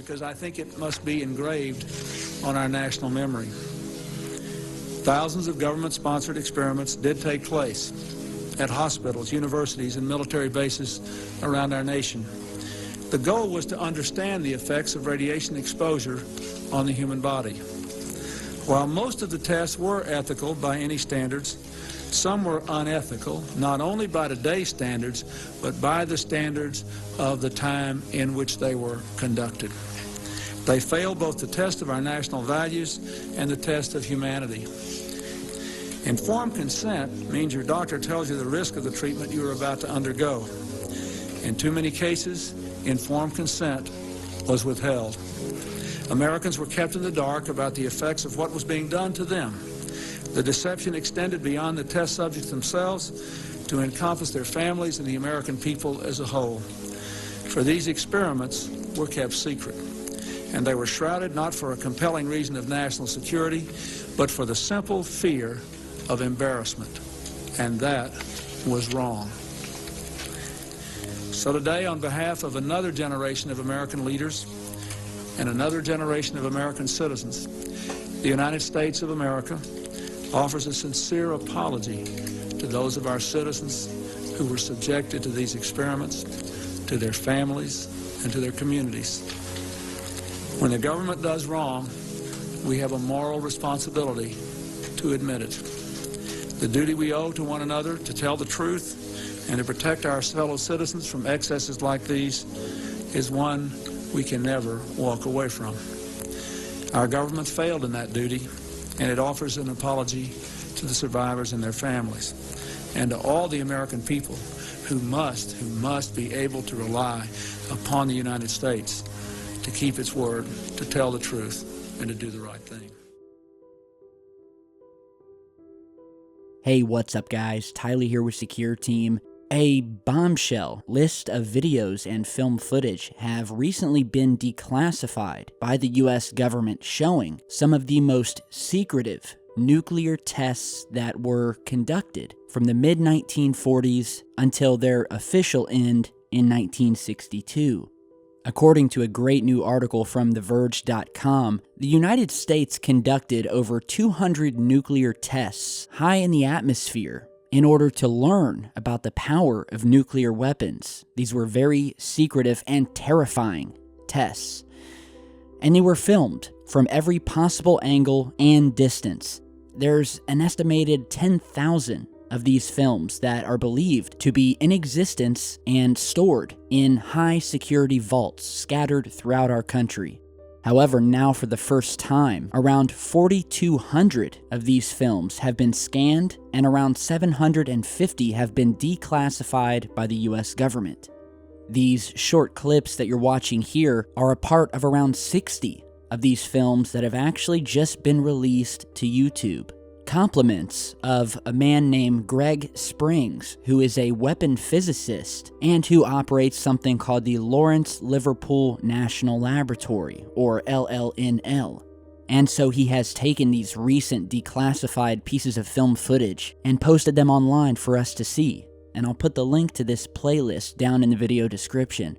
because I think it must be engraved on our national memory. Thousands of government-sponsored experiments did take place at hospitals, universities, and military bases around our nation. The goal was to understand the effects of radiation exposure on the human body. While most of the tests were ethical by any standards, some were unethical, not only by today's standards, but by the standards of the time in which they were conducted. They failed both the test of our national values and the test of humanity. Informed consent means your doctor tells you the risk of the treatment you are about to undergo. In too many cases, informed consent was withheld. Americans were kept in the dark about the effects of what was being done to them. The deception extended beyond the test subjects themselves to encompass their families and the American people as a whole. For these experiments were kept secret, and they were shrouded not for a compelling reason of national security, but for the simple fear of embarrassment, and that was wrong. So today, on behalf of another generation of American leaders and another generation of American citizens, the United States of America offers a sincere apology to those of our citizens who were subjected to these experiments, to their families, and to their communities. When the government does wrong, we have a moral responsibility to admit it. The duty we owe to one another to tell the truth and to protect our fellow citizens from excesses like these is one we can never walk away from. Our government failed in that duty, and it offers an apology to the survivors and their families, and to all the American people who must be able to rely upon the United States to keep its word, to tell the truth, and to do the right thing. Hey, what's up guys? Tyler here with Secureteam. A bombshell list of videos and film footage have recently been declassified by the US government, showing some of the most secretive nuclear tests that were conducted from the mid-1940s until their official end in 1962. According to a great new article from TheVerge.com, the United States conducted over 200 nuclear tests high in the atmosphere in order to learn about the power of nuclear weapons. These were very secretive and terrifying tests, and they were filmed from every possible angle and distance. There's an estimated 10,000 of these films that are believed to be in existence and stored in high security vaults scattered throughout our country. However, now for the first time, around 4,200 of these films have been scanned and around 750 have been declassified by the US government. These short clips that you're watching here are a part of around 60 of these films that have actually just been released to YouTube. Compliments of a man named Greg Springs, who is a weapon physicist and who operates something called the Lawrence Liverpool National Laboratory, or LLNL. And so he has taken these recent declassified pieces of film footage and posted them online for us to see. And I'll put the link to this playlist down in the video description.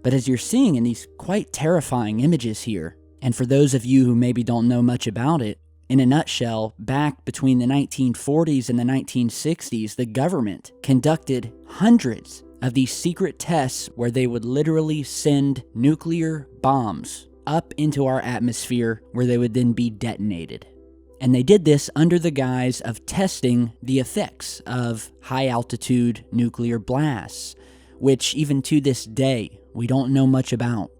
But as you're seeing in these quite terrifying images here, and for those of you who maybe don't know much about it, in a nutshell, back between the 1940s and the 1960s, the government conducted hundreds of these secret tests where they would literally send nuclear bombs up into our atmosphere where they would then be detonated. And they did this under the guise of testing the effects of high-altitude nuclear blasts, which even to this day, we don't know much about.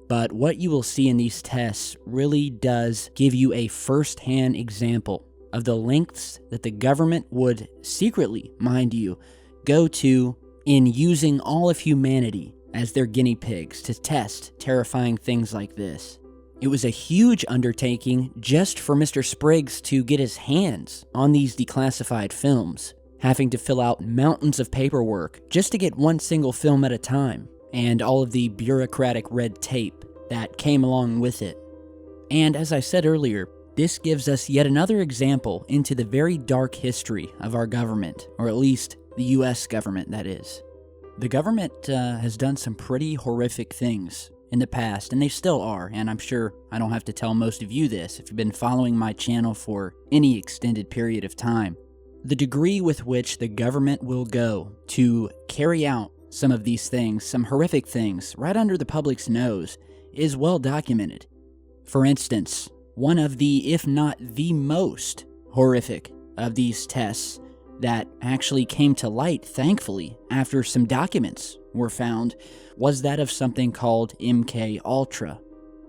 But what you will see in these tests really does give you a first-hand example of the lengths that the government would secretly, mind you, go to in using all of humanity as their guinea pigs to test terrifying things like this. It was a huge undertaking just for Mr. Spriggs to get his hands on these declassified films, having to fill out mountains of paperwork just to get one single film at a time, and all of the bureaucratic red tape that came along with it. And as I said earlier, this gives us yet another example into the very dark history of our government, or at least the US government, that is. The government has done some pretty horrific things in the past, and they still are, and I'm sure I don't have to tell most of you this if you've been following my channel for any extended period of time. The degree with which the government will go to carry out some of these things, some horrific things, right under the public's nose, is well documented. For instance, one of the, if not the most horrific of these tests that actually came to light, thankfully, after some documents were found, was that of something called MK Ultra.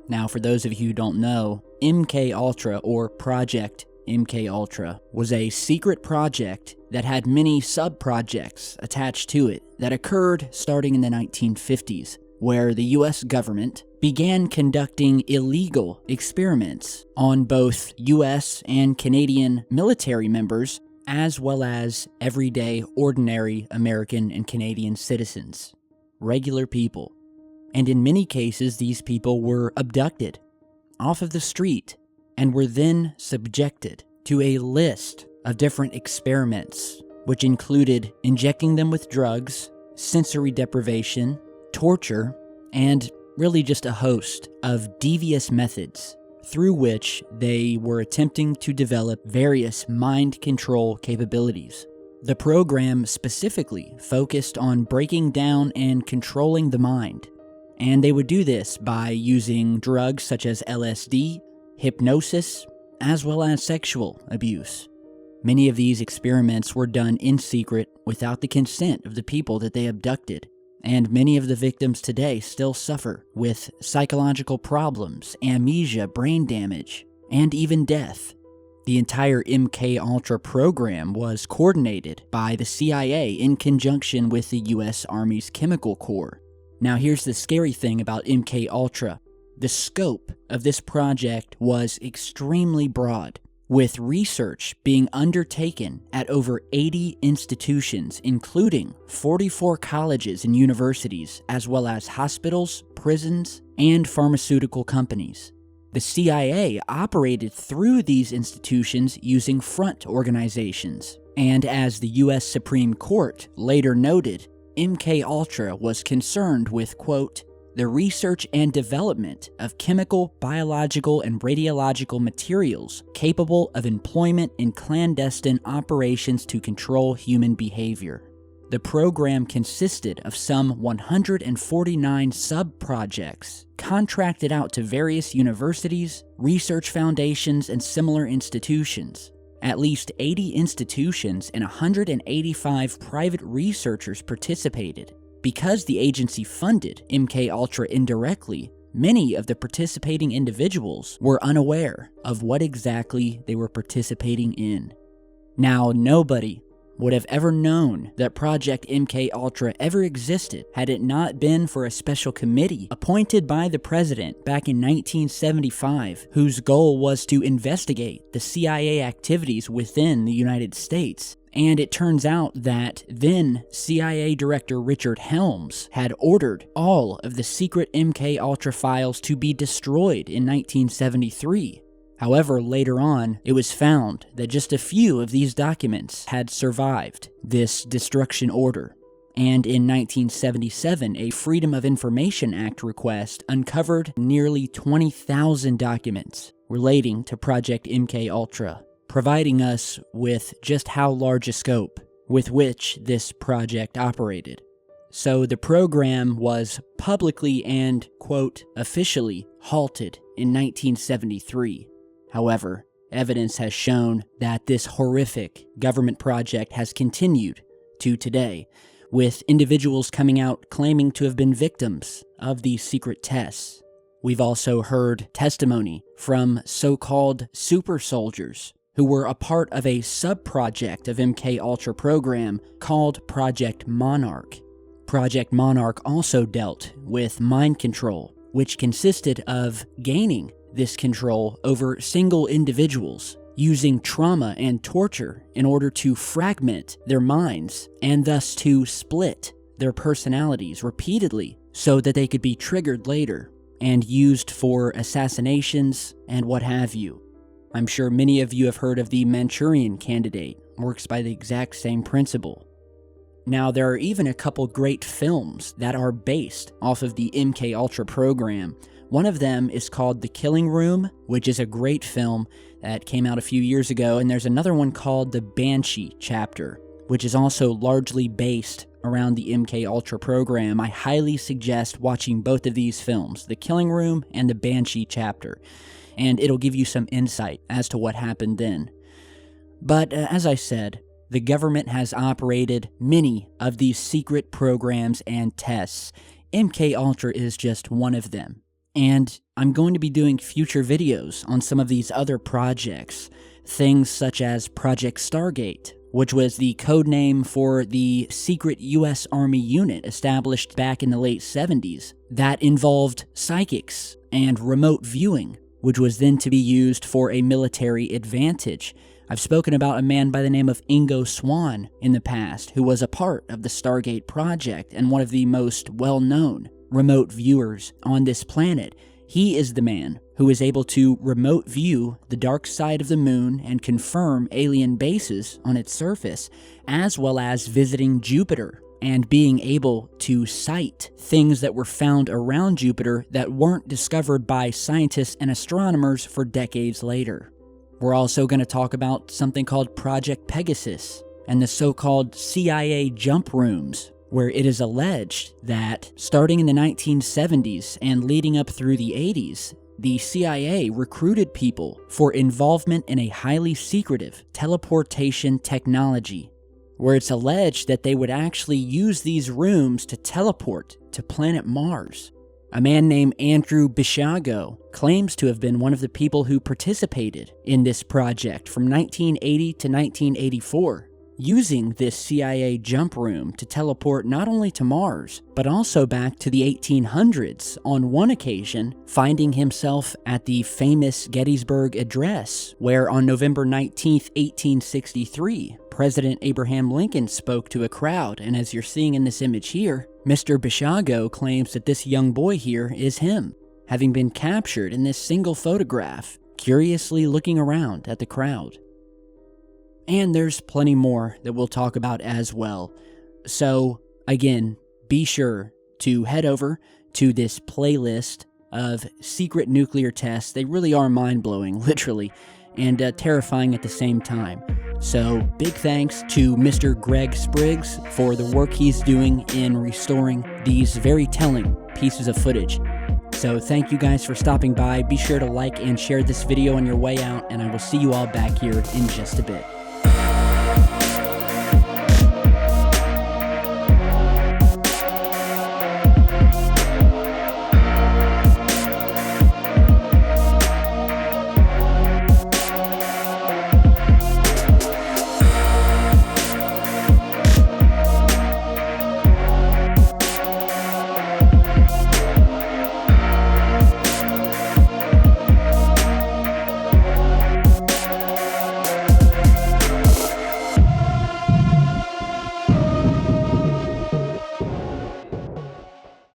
Now, for those of you who don't know, MK Ultra, or Project MK Ultra, was a secret project that had many sub-projects attached to it that occurred starting in the 1950s, where the US government began conducting illegal experiments on both US and Canadian military members, as well as everyday, ordinary American and Canadian citizens, regular people. And in many cases, these people were abducted off of the street and were then subjected to a list of different experiments, which included injecting them with drugs, sensory deprivation, torture, and really just a host of devious methods through which they were attempting to develop various mind control capabilities. The program specifically focused on breaking down and controlling the mind, and they would do this by using drugs such as LSD, hypnosis, as well as sexual abuse. Many of these experiments were done in secret without the consent of the people that they abducted, and many of the victims today still suffer with psychological problems, amnesia, brain damage, and even death. The entire MK Ultra program was coordinated by the CIA in conjunction with the US Army's Chemical Corps. Now here's the scary thing about MK Ultra. The scope of this project was extremely broad, with research being undertaken at over 80 institutions, including 44 colleges and universities, as well as hospitals, prisons, and pharmaceutical companies. The CIA operated through these institutions using front organizations, and as the US Supreme Court later noted, MK Ultra was concerned with, quote, the research and development of chemical, biological, and radiological materials capable of employment in clandestine operations to control human behavior. The program consisted of some 149 sub-projects contracted out to various universities, research foundations, and similar institutions. At least 80 institutions and 185 private researchers participated. Because the agency funded MK Ultra indirectly, many of the participating individuals were unaware of what exactly they were participating in. Now, nobody would have ever known that Project MK Ultra ever existed had it not been for a special committee appointed by the president back in 1975, whose goal was to investigate the CIA activities within the United States. And it turns out that then CIA Director Richard Helms had ordered all of the secret MK Ultra files to be destroyed in 1973. However, later on, it was found that just a few of these documents had survived this destruction order. And in 1977, a Freedom of Information Act request uncovered nearly 20,000 documents relating to Project MK Ultra, providing us with just how large a scope with which this project operated. So the program was publicly and, quote, officially halted in 1973. However, evidence has shown that this horrific government project has continued to today, with individuals coming out claiming to have been victims of these secret tests. We've also heard testimony from so-called super soldiers who were a part of a sub-project of MK Ultra program called Project Monarch. Project Monarch also dealt with mind control, which consisted of gaining this control over single individuals, using trauma and torture in order to fragment their minds and thus to split their personalities repeatedly so that they could be triggered later and used for assassinations and what have you. I'm sure many of you have heard of the Manchurian Candidate, works by the exact same principle. Now, there are even a couple great films that are based off of the MKUltra program. One of them is called The Killing Room, which is a great film that came out a few years ago, and there's another one called The Banshee Chapter, which is also largely based around the MKUltra program. I highly suggest watching both of these films, The Killing Room and The Banshee Chapter, and it'll give you some insight as to what happened then. But as I said, the government has operated many of these secret programs and tests. MKUltra is just one of them. And I'm going to be doing future videos on some of these other projects, things such as Project Stargate, which was the code name for the secret U.S. Army unit established back in the late 70s that involved psychics and remote viewing, which was then to be used for a military advantage. I've spoken about a man by the name of Ingo Swann in the past, who was a part of the Stargate project and one of the most well-known remote viewers on this planet. He is the man who is able to remote view the dark side of the moon and confirm alien bases on its surface, as well as visiting Jupiter and being able to cite things that were found around Jupiter that weren't discovered by scientists and astronomers for decades later. We're also going to talk about something called Project Pegasus and the so-called CIA jump rooms, where it is alleged that starting in the 1970s and leading up through the 80s, the CIA recruited people for involvement in a highly secretive teleportation technology, where it's alleged that they would actually use these rooms to teleport to planet Mars. A man named Andrew Bishago claims to have been one of the people who participated in this project from 1980 to 1984. Using this CIA jump room to teleport not only to Mars, but also back to the 1800s, on one occasion finding himself at the famous Gettysburg Address, where on November 19, 1863, President Abraham Lincoln spoke to a crowd, and as you're seeing in this image here, Mr. Bishago claims that this young boy here is him, having been captured in this single photograph, curiously looking around at the crowd. And there's plenty more that we'll talk about as well. So, again, be sure to head over to this playlist of secret nuclear tests. They really are mind-blowing, literally, and terrifying at the same time. So, big thanks to Mr. Greg Spriggs for the work he's doing in restoring these very telling pieces of footage. So thank you guys for stopping by. Be sure to like and share this video on your way out, and I will see you all back here in just a bit.